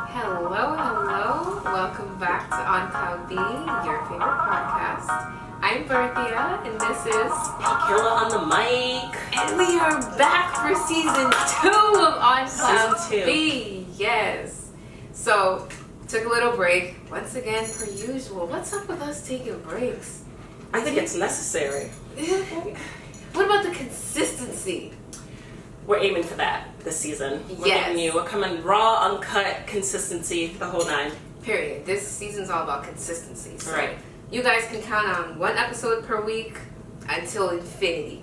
Hello. Welcome back to On Cloud B, your favorite podcast. I'm Berthia, and this is Killa on the mic. And we are back for season 2 of On Cloud Season 2. B. Yes. So, took a little break. Once again, per usual. What's up with us taking breaks? I think it's necessary. What about the consistency? We're aiming for that this season. Yes. We're coming raw, uncut, consistency, the whole nine. Period. This season's all about consistency. So Right. you guys can count on one episode per week until infinity.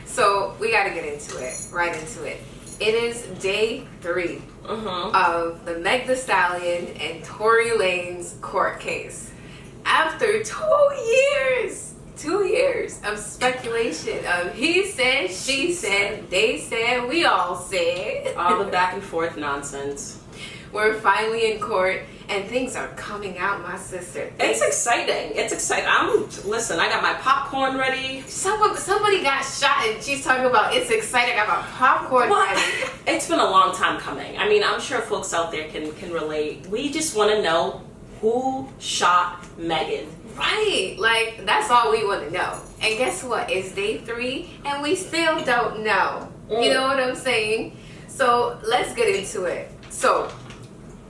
So we got to get into it. Right into it. It is day 3 of the Meg Thee Stallion and Tory Lanez court case. After 2 years of speculation of he said, she said, they said, we all said. All the back and forth nonsense. We're finally in court and things are coming out, my sister. It's exciting. Listen, I got my popcorn ready. Somebody got shot and she's talking about it's exciting. I got my popcorn ready. It's been a long time coming. I mean, I'm sure folks out there can relate. We just want to know who shot Megan. Right, like that's all we want to know. And guess what? It's day 3 and we still don't know. You know what I'm saying? So let's get into it. So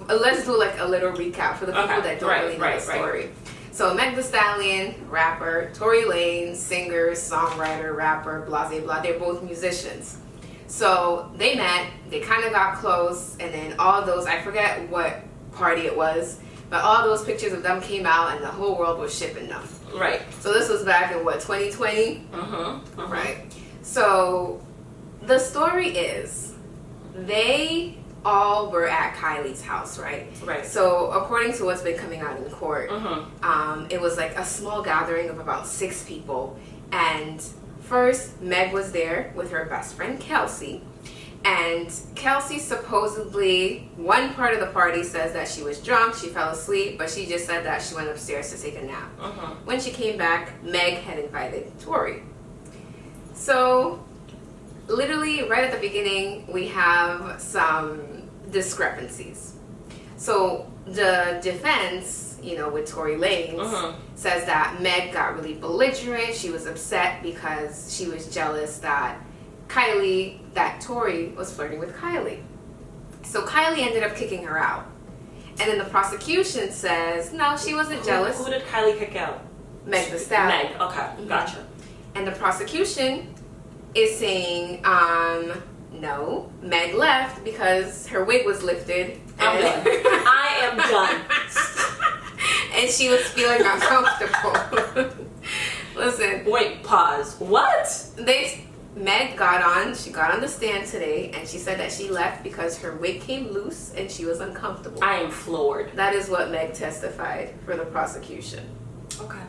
let's do like a little recap for the people that don't really know the story. So Meg Thee Stallion, rapper, Tory Lanez, singer, songwriter, rapper, blah blah blah. They're both musicians. So they met, they kind of got close, and then all those, I forget what party it was, but all those pictures of them came out and the whole world was shipping them. Right. So this was back in what, 2020? Right. So the story is they all were at Kylie's house, right? Right. So according to what's been coming out in court, it was like a small gathering of about 6 people. And first, Meg was there with her best friend, Kelsey. And Kelsey supposedly, one part of the party says that she was drunk, she fell asleep, but she just said that she went upstairs to take a nap. When she came back, Meg had invited Tory. So, literally right at the beginning, we have some discrepancies. So, the defense, with Tory Lanez, says that Meg got really belligerent. She was upset because she was jealous that Tory was flirting with Kylie. So Kylie ended up kicking her out. And then the prosecution says, no, she wasn't jealous. Who did Kylie kick out? Meg Thee Stallion. Meg, okay, gotcha. And the prosecution is saying, no, Meg left because her wig was lifted. I'm done. I am done. And she was feeling uncomfortable. Listen. Wait, pause. What? Meg got on the stand today and she said that she left because her wig came loose and she was uncomfortable. I am floored. That is what Meg testified for the prosecution. Okay.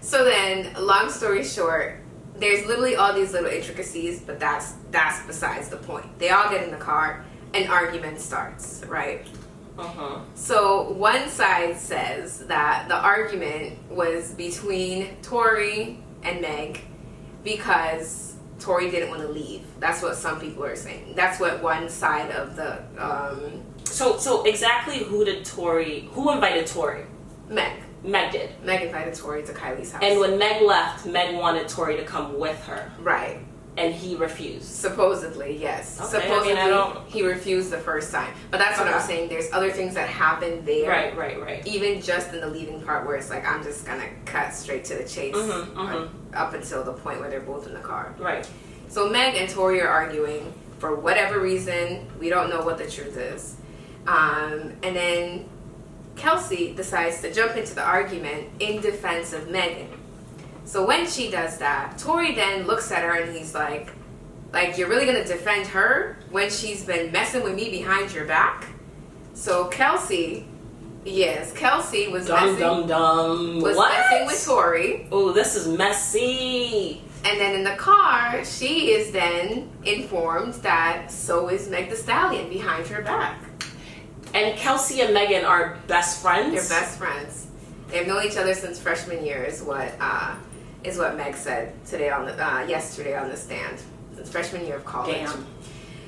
So then, long story short, there's literally all these little intricacies, but that's besides the point. They all get in the car, an argument starts, right? So one side says that the argument was between Tory and Meg because Tory didn't want to leave. That's what some people are saying. That's what one side of the So exactly who invited Tory? Meg. Meg did. Meg invited Tory to Kylie's house. And when Meg left, Meg wanted Tory to come with her. Right. And he refused. Supposedly, yes. Okay, Supposedly, he refused the first time. But that's what I'm saying. There's other things that happen there. Right. Even just in the leaving part where it's like, I'm just going to cut straight to the chase. Up until the point where they're both in the car. Right. So Meg and Tory are arguing for whatever reason. We don't know what the truth is. And then Kelsey decides to jump into the argument in defense of Megan. So when she does that, Tory then looks at her and he's like, you're really going to defend her when she's been messing with me behind your back? So Kelsey was messing with Tory. Oh, this is messy. And then in the car, she is then informed that so is Meg Thee Stallion behind her back. And Kelsey and Megan are best friends? They're best friends. They've known each other since freshman year is what Meg said yesterday on the stand. Since freshman year of college. Damn.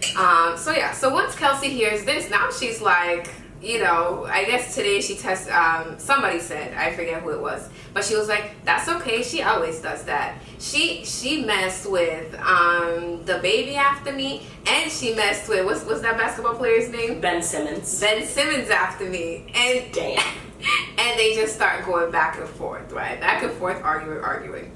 So once Kelsey hears this, now she's like, I guess today she somebody said, I forget who it was, but she was like, that's okay, she always does that. She messed with the baby after me, and she messed with, what's that basketball player's name? Ben Simmons. Ben Simmons after me. And damn. And they just start going back and forth, right? Back and forth, arguing.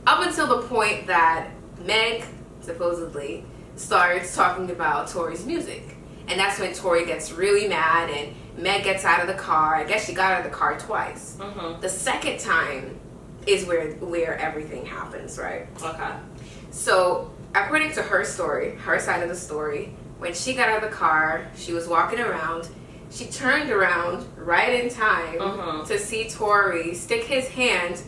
Up until the point that Meg, supposedly, starts talking about Tory's music. And that's when Tory gets really mad and Meg gets out of the car. I guess she got out of the car twice. The second time is where everything happens, right? Okay. So, according to her story, her side of the story, when she got out of the car, she was walking around. She turned around right in time to see Tory stick his hand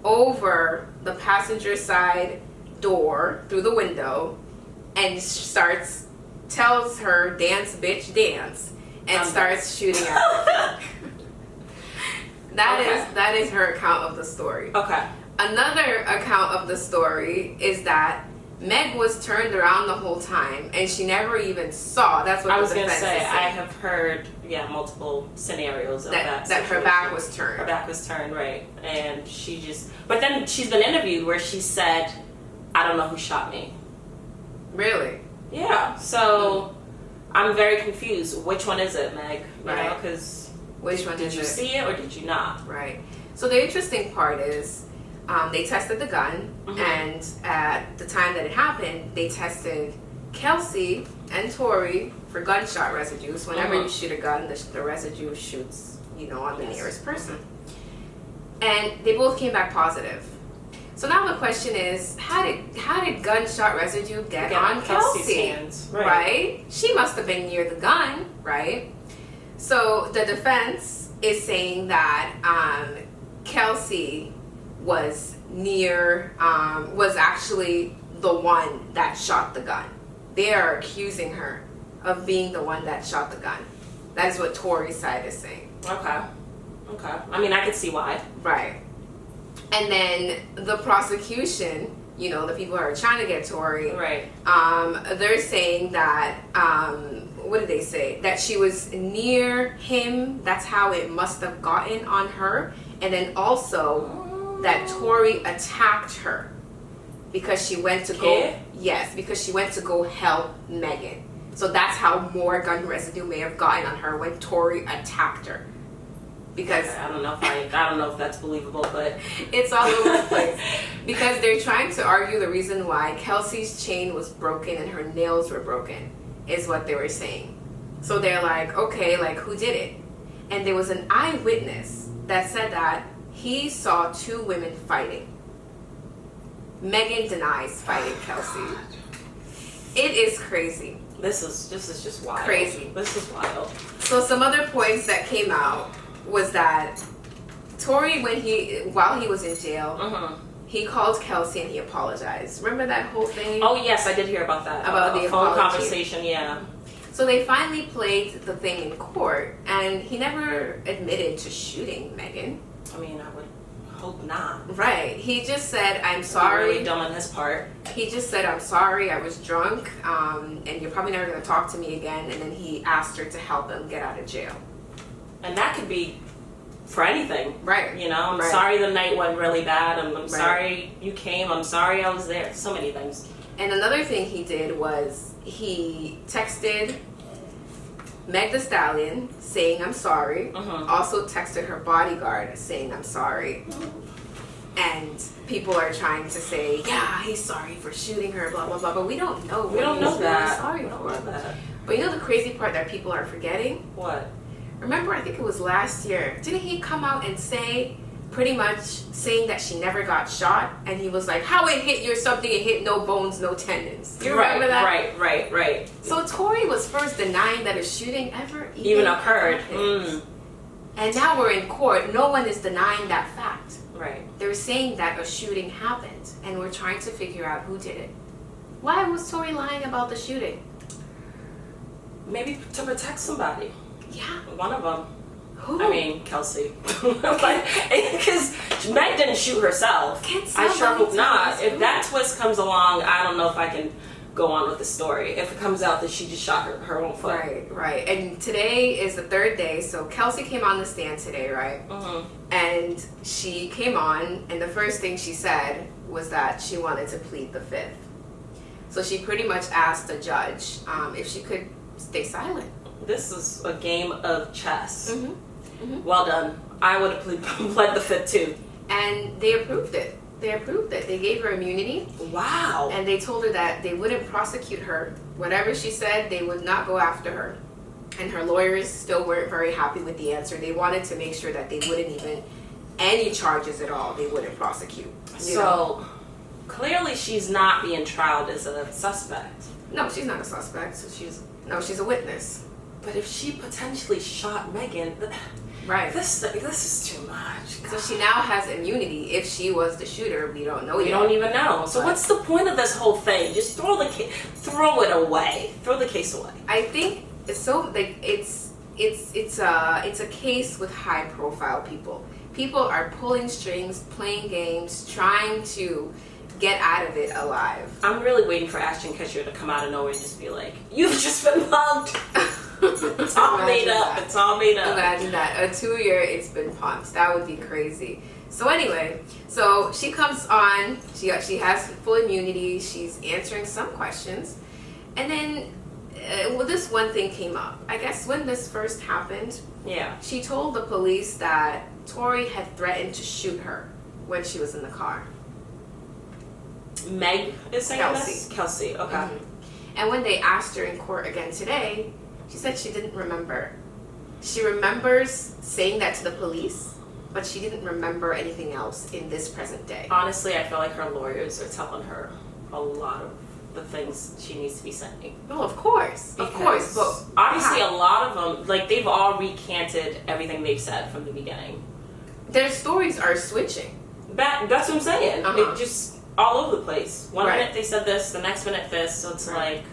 over the passenger side door through the window and tells her, dance, bitch, dance, and starts shooting at her. That is her account of the story. Okay. Another account of the story is that Meg was turned around the whole time and she never even saw. That's what I was going to say. I have heard, multiple scenarios of that her back was turned. Her back was turned, right. And but then she's been interviewed where she said, I don't know who shot me. Really? Yeah. So I'm very confused. Which one is it, Meg? Right. Because which one did you see it or did you not? Right. So the interesting part is they tested the gun, and at the time that it happened, they tested Kelsey and Tory for gunshot residues. Whenever you shoot a gun, the residue shoots, on the nearest person. And they both came back positive. So now the question is, how did gunshot residue get on Kelsey's hands? Right? She must have been near the gun, right? So the defense is saying that Kelsey was actually the one that shot the gun. They are accusing her of being the one that shot the gun. That is what Tory's side is saying. Okay. I mean, I could see why. Right. And then the prosecution, the people who are trying to get Tory, right? They're saying that, what did they say? That she was near him. That's how it must have gotten on her. And then also that Tory attacked her because she went to because she went to go help Megan. So that's how more gun residue may have gotten on her when Tory attacked her. Because I don't know if that's believable, but it's all over the place. Because they're trying to argue the reason why Kelsey's chain was broken and her nails were broken is what they were saying. So they're like, okay, who did it? And there was an eyewitness that said that he saw two women fighting. Megan denies fighting Kelsey. It is crazy. This is just wild. Crazy. This is wild. So some other points that came out was that Tory, while he was in jail, he called Kelsey and he apologized. Remember that whole thing? Oh yes, I did hear about that. About the phone apology. Conversation, yeah. So they finally played the thing in court, and he never admitted to shooting Megan. I mean, I would hope not. Right. He just said, I'm sorry. Really dumb on his part. He just said, I'm sorry, I was drunk, and you're probably never going to talk to me again. And then he asked her to help him get out of jail. And that could be for anything. Right. I'm sorry the night went really bad. I'm sorry you came. I'm sorry I was there. So many things. And another thing he did was he texted Meg the Stallion saying, I'm sorry. Also texted her bodyguard saying, I'm sorry. And people are trying to say, yeah, he's sorry for shooting her, blah, blah, blah. But we don't know. We don't know that. Sorry for that. But the crazy part that people are forgetting? What? Remember, I think it was last year. Didn't he come out and say, pretty much saying that she never got shot? And he was like, how it hit you or something, it hit no bones, no tendons. You remember that? Right. So Tory was first denying that a shooting ever even occurred. And now we're in court. No one is denying that fact. Right. They're saying that a shooting happened, and we're trying to figure out who did it. Why was Tory lying about the shooting? Maybe to protect somebody. Yeah. One of them. Who? I mean, Kelsey. Because Meg didn't shoot herself. Can't I sure hope somebody not. tell us If who? that twist comes along, I don't know if I can go on with the story if it comes out that she just shot her own foot. Right. And today is the third day, so Kelsey came on the stand today, right? And she came on, and the first thing she said was that she wanted to plead the fifth. So she pretty much asked the judge if she could stay silent. This is a game of chess. Well done. I would have pled the fifth too. And they approved it. They gave her immunity. Wow. And they told her that they wouldn't prosecute her. Whatever she said, they would not go after her. And her lawyers still weren't very happy with the answer. They wanted to make sure that they wouldn't even, any charges at all, they wouldn't prosecute. So, clearly she's not being trialed as a suspect. No, she's not a suspect. So she's a witness. But if she potentially shot Megan... Right. This is too much. God. So she now has immunity. If she was the shooter, we don't know yet. We don't even know. So what's the point of this whole thing? Just throw it away. Throw the case away. I think it's so like it's a case with high profile people. People are pulling strings, playing games, trying to get out of it alive. I'm really waiting for Ashton Kutcher to come out of nowhere and just be like, "You've just been mugged." It's all made up. It's all made up. Imagine that. A 2-year, it's been pumped. That would be crazy. So anyway, so she comes on. She has full immunity. She's answering some questions, and then this one thing came up. I guess when this first happened, she told the police that Tory had threatened to shoot her when she was in the car. Meg is saying this? Kelsey. Okay. And when they asked her in court again today, she said she didn't remember. She remembers saying that to the police, but she didn't remember anything else in this present day. Honestly, I feel like her lawyers are telling her a lot of the things she needs to be saying. Oh, of course. But obviously a lot of them, like, they've all recanted everything they've said from the beginning. Their stories are switching. That's what I'm saying. It just all over the place. One minute they said this, the next minute this, so it's like...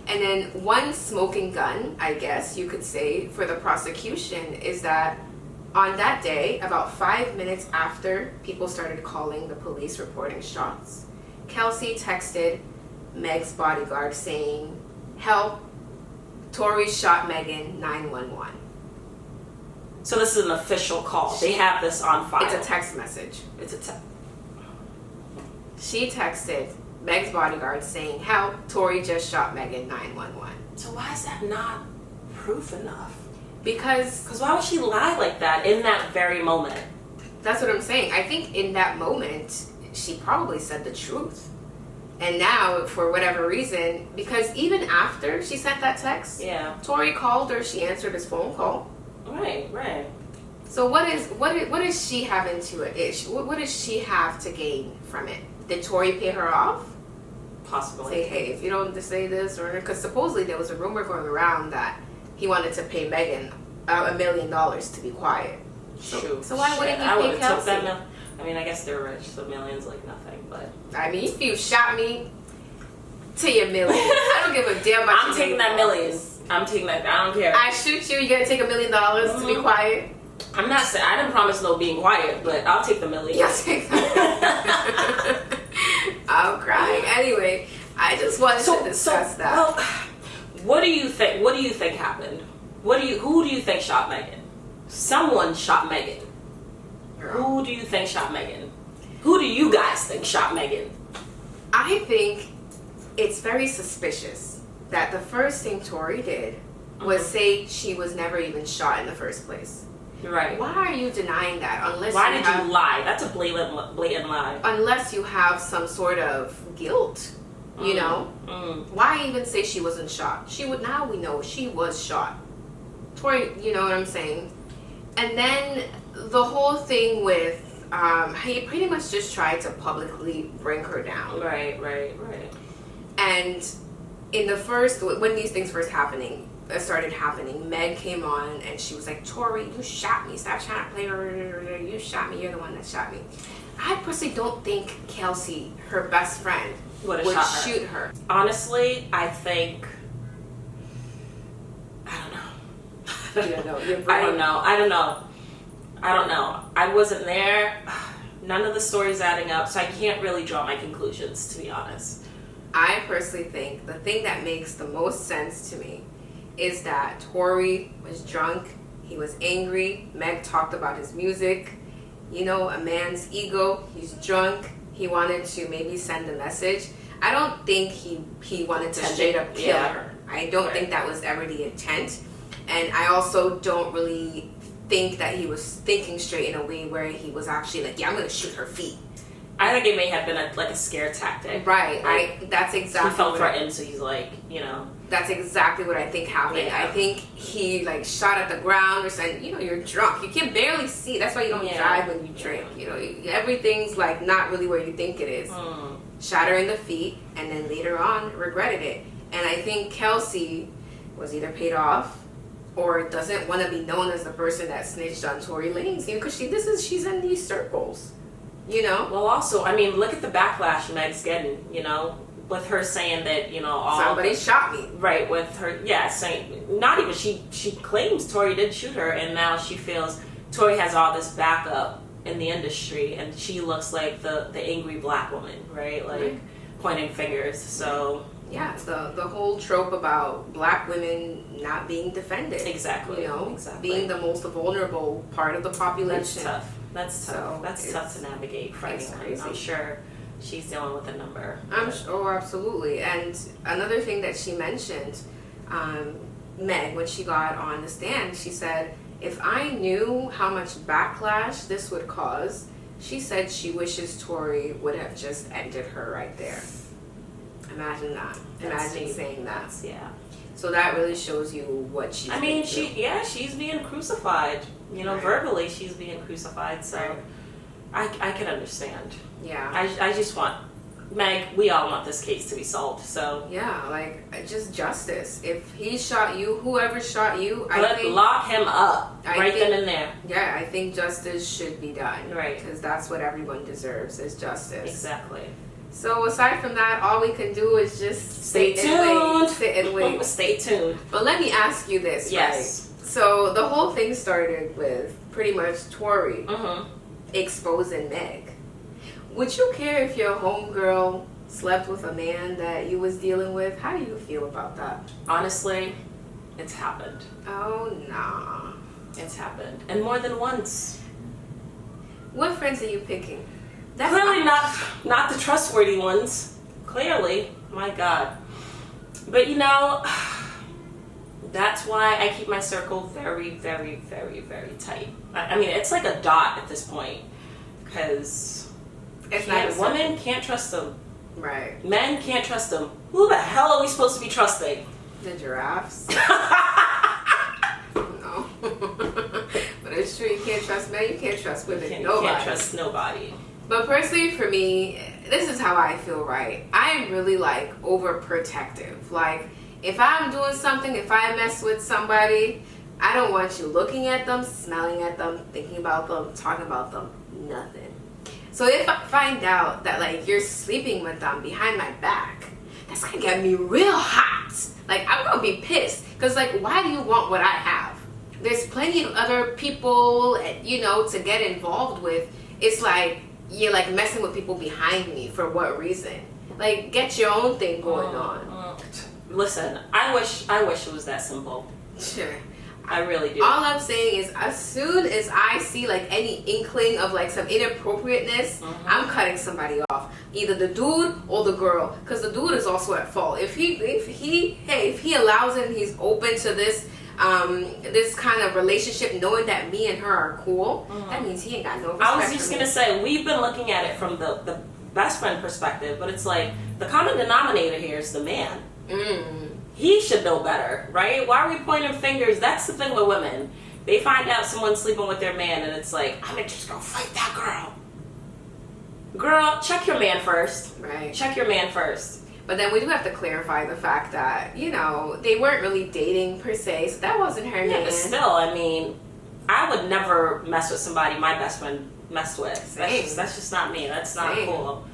And then one smoking gun, I guess you could say, for the prosecution is that on that day, about 5 minutes after people started calling the police reporting shots, Kelsey texted Meg's bodyguard saying, "Help, Tory shot Megan, 911." So this is an official call. They have this on file. It's a text message. She texted Meg's bodyguard saying, "Help, Tory just shot Megan, 911." So why is that not proof enough? Because why would she lie like that in that very moment? That's what I'm saying. I think in that moment, she probably said the truth. And now, for whatever reason, because even after she sent that text, Tory called her, she answered his phone call. Right. So what is she having to it? What does she have to gain from it? Did Tory pay her off? Possibly. Say, hey, if you don't say this, or because supposedly there was a rumor going around that he wanted to pay Megan $1 million to be quiet. So why wouldn't he pay Kelsey? I mean, I guess they're rich, so millions like nothing. But I mean, if you shot me, to your million. I don't give a damn about. I'm taking that million. I'm taking that. I don't care. I shoot you. You gotta take $1 million to be quiet. I'm not saying I didn't promise no being quiet, but I'll take the million. You'll take that. I'm crying. Anyway, I just wanted to discuss that. Well, what do you think? What do you think happened? Who do you think shot Megan? Someone shot Megan. Girl. Who do you think shot Megan? Who do you guys think shot Megan? I think it's very suspicious that the first thing Tory did was say she was never even shot in the first place. Right. Why are you denying that? Why did you lie? That's a blatant lie. Unless you have some sort of guilt, you know? Why even say she wasn't shot? Now we know she was shot. Tory, you know what I'm saying? And then the whole thing with he pretty much just tried to publicly bring her down. Right. And in the first, when these things started happening, Meg came on and she was like, "Tory, you shot me. Stop trying to play. You shot me. You're the one that shot me." I personally don't think Kelsey, her best friend, would shoot her. Honestly, I think... I don't know. I don't know. I wasn't there. None of the stories adding up, so I can't really draw my conclusions, to be honest. I personally think the thing that makes the most sense to me is that Tory was drunk, he was angry, Meg talked about his music, you know, a man's ego, he's drunk, he wanted to maybe send a message. I don't think he wanted to straight up kill her. I don't think that was ever the intent. And I also don't really think that he was thinking straight in a way where he was actually like, yeah, I'm going to shoot her feet. I think it may have been a scare tactic. Right. Like, that's exactly he felt threatened, so he's like, you know. That's exactly what I think happened. Yeah. I think he like shot at the ground or said, you know, you're drunk. You can barely see. That's why you don't drive when you drink. You know, everything's like not really where you think it is. Shot her in the feet, and then later on regretted it. And I think Kelsey was either paid off or doesn't want to be known as the person that snitched on Tory Lanez, because she's in these circles, you know. Well, also, I mean, look at the backlash Meg's getting, you know, with her saying that, you know, somebody shot me. Right, with her, saying, not even, she claims Tory did shoot her, and now she feels Tory has all this backup in the industry, and she looks like the angry black woman, right? Like, pointing fingers, so... Yeah, the whole trope about black women not being defended. Exactly. You know, exactly. Being the most vulnerable part of the population. That's tough. That's tough to navigate for anyone. I'm sure she's dealing with a number. Absolutely. And another thing that she mentioned, Meg, when she got on the stand, she said, if I knew how much backlash this would cause, she said she wishes Tory would have just ended her right there. Imagine that. Imagine saying that. Yeah. So that really shows you what she's. I mean, she's being crucified. You know, verbally she's being crucified. So I can understand. Yeah. I just want Meg. We all want this case to be solved. So yeah, like just justice. If he shot you, whoever shot you, lock him up then and there. Yeah, I think justice should be done. Right. Because that's what everyone deserves is justice. Exactly. So aside from that, all we can do is just stay tuned. Sit and wait. Stay tuned. But let me ask you this, yes. right? So the whole thing started with pretty much Tory exposing Meg. Would you care if your homegirl slept with a man that you was dealing with? How do you feel about that? Honestly, it's happened. Oh, nah. It's happened. And more than once. What friends are you picking? That's clearly not the trustworthy ones. Clearly. My God. But you know, that's why I keep my circle very, very, very, very tight. I mean, it's like a dot at this point. Because women can't trust them. Right. Men can't trust them. Who the hell are we supposed to be trusting? The giraffes. No. But it's true, you can't trust men, you can't trust women. You can't trust nobody. But personally, for me, this is how I feel, right? I am really, like, overprotective. Like, if I'm doing something, if I mess with somebody, I don't want you looking at them, smelling at them, thinking about them, talking about them, nothing. So if I find out that, like, you're sleeping with them behind my back, that's gonna get me real hot. Like, I'm gonna be pissed. Because, like, why do you want what I have? There's plenty of other people, you know, to get involved with. It's like, you're like messing with people behind me for what reason? Like, get your own thing going on. Listen, I wish it was that simple. Sure. I really do. All I'm saying is, as soon as I see like any inkling of like some inappropriateness, I'm cutting somebody off. Either the dude or the girl, because the dude is also at fault. If he allows it and he's open to this this kind of relationship, knowing that me and her are cool, that means he ain't got no respect. I was just gonna say, we've been looking at it from the best friend perspective, but it's like the common denominator here is the man. He should know better, right? Why are we pointing fingers? That's the thing with women. They find out someone's sleeping with their man, and it's like, I'm just gonna fight that girl. Girl, check your man first. Right. Check your man first. But then we do have to clarify the fact that, you know, they weren't really dating per se, so that wasn't her man. But still, I mean, I would never mess with somebody my best friend messed with. That's just not me. That's not cool.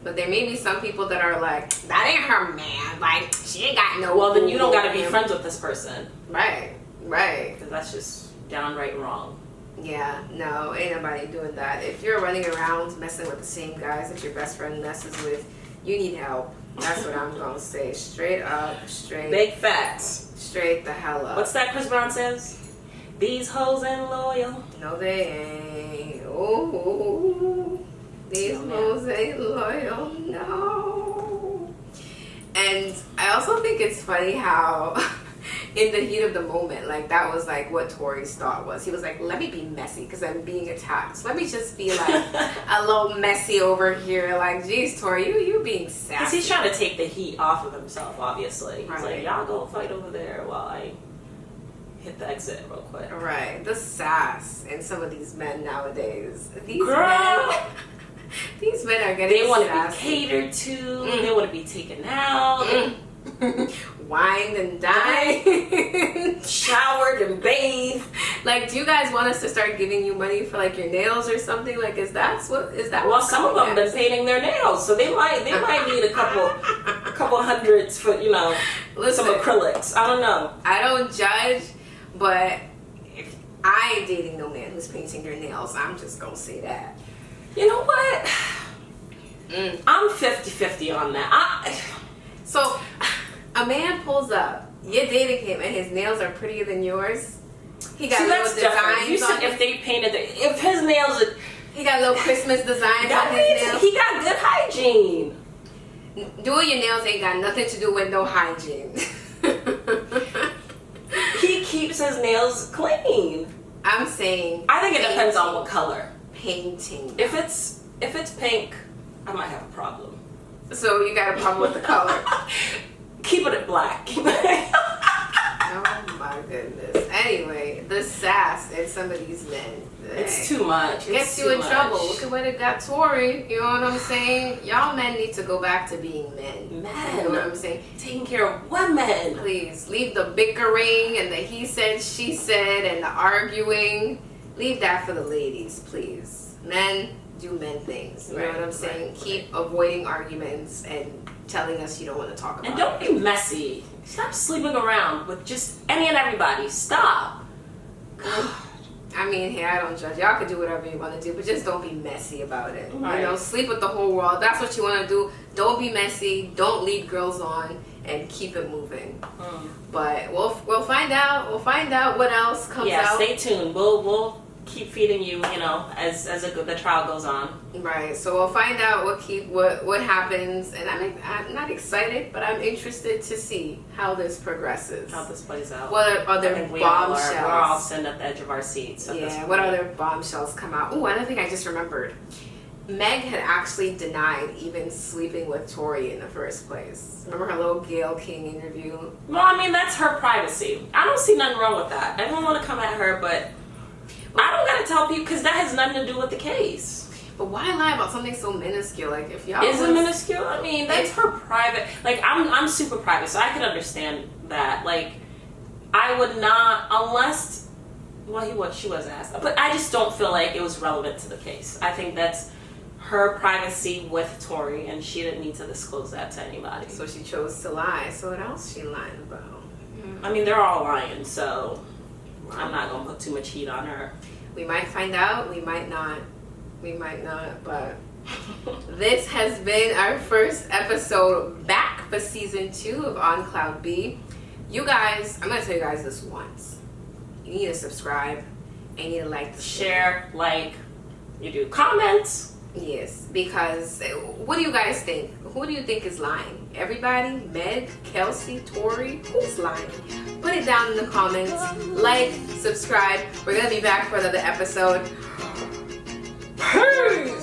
But there may be some people that are like, that ain't her man. Like, she ain't got no... Well, then you don't got to be friends with this person. Right. Because that's just downright wrong. Yeah, no, ain't nobody doing that. If you're running around messing with the same guys that your best friend messes with, you need help. That's what I'm gonna say. Straight up, straight. Big facts. Straight the hell up. What's that Chris Brown says? These hoes ain't loyal. No, they ain't. Ooh, these hoes ain't loyal. No. And I also think it's funny how, in the heat of the moment, like that was like what Tory's thought was. He was like, "Let me be messy because I'm being attacked. So let me just be like a little messy over here." Like, geez, Tory, you being sassy. Because he's trying to take the heat off of himself. Obviously, he's Right. like, "Y'all go fight over there while I hit the exit real quick." Right, the sass in some of these men nowadays. These men are getting. They want to be sassy. catered to. They want to be taken out. Wined and dined. Showered and bathed. Like, do you guys want us to start giving you money for like your nails or something? Like, is that what? Well, what's some of them coming been next? painting their nails, so they might need a couple hundreds for Listen, some acrylics. I don't know. I don't judge, but if I ain't dating no man who's painting their nails, I'm just gonna say that. You know what? I'm 50-50 on that. So, a man pulls up, you're dating him, and his nails are prettier than yours. He got little designs You said on if they painted if his nails are... He got little Christmas designs That on means his nails. he got good hygiene. Doing your nails ain't got nothing to do with no hygiene. He keeps his nails clean. I'm saying... I think it depends on what color. Painting. If it's pink, I might have a problem. So you got a problem with the color? Keep it black. Oh my goodness. Anyway, the sass in some of these men. It's too much. Gets you in trouble. Look at what it got Tory. You know what I'm saying? Y'all men need to go back to being men. Men. You know what I'm saying? Taking care of women. Please, leave the bickering and the he said, she said, and the arguing. Leave that for the ladies, please. Men do men things. You know what I'm saying? Keep avoiding arguments and telling us you don't want to talk about it. And don't be messy. Stop sleeping around with just any and everybody. Stop. God. I mean, hey, I don't judge. Y'all can do whatever you want to do, but just don't be messy about it. Right. You know, sleep with the whole world. That's what you want to do. Don't be messy. Don't lead girls on, and keep it moving. But we'll find out. We'll find out what else comes out. Yeah, stay tuned. We'll keep feeding you, as the trial goes on. Right. So we'll find out what happens, and I'm not excited, but I'm interested to see how this progresses. How this plays out. What other bombshells? We're all sitting at the edge of our seats. Yeah. What other bombshells come out? Oh, another thing I just remembered. Meg had actually denied even sleeping with Tory in the first place. Remember her little Gayle King interview? Well, I mean, that's her privacy. I don't see nothing wrong with that. I don't want to come at her, but I don't gotta tell people because that has nothing to do with the case. But why lie about something so minuscule? Like, if y'all Is it minuscule? I mean, that's her private. Like, I'm super private, so I can understand that. Like, I would not unless. Well, she was asked, but I just don't feel like it was relevant to the case. I think that's her privacy with Tory, and she didn't need to disclose that to anybody. So she chose to lie. So what else she lying about? I mean, they're all lying, so I'm not gonna put too much heat on her. We might find out. We might not. But this has been our first episode back for season 2 of On Cloud B. You guys, I'm gonna tell you guys this once. You need to subscribe. And you need to like, share, you do comments. Yes, because what do you guys think? Who do you think is lying? Everybody? Meg, Kelsey, Tory? Who's lying? Put it down in the comments. Like, subscribe. We're gonna be back for another episode. Peace!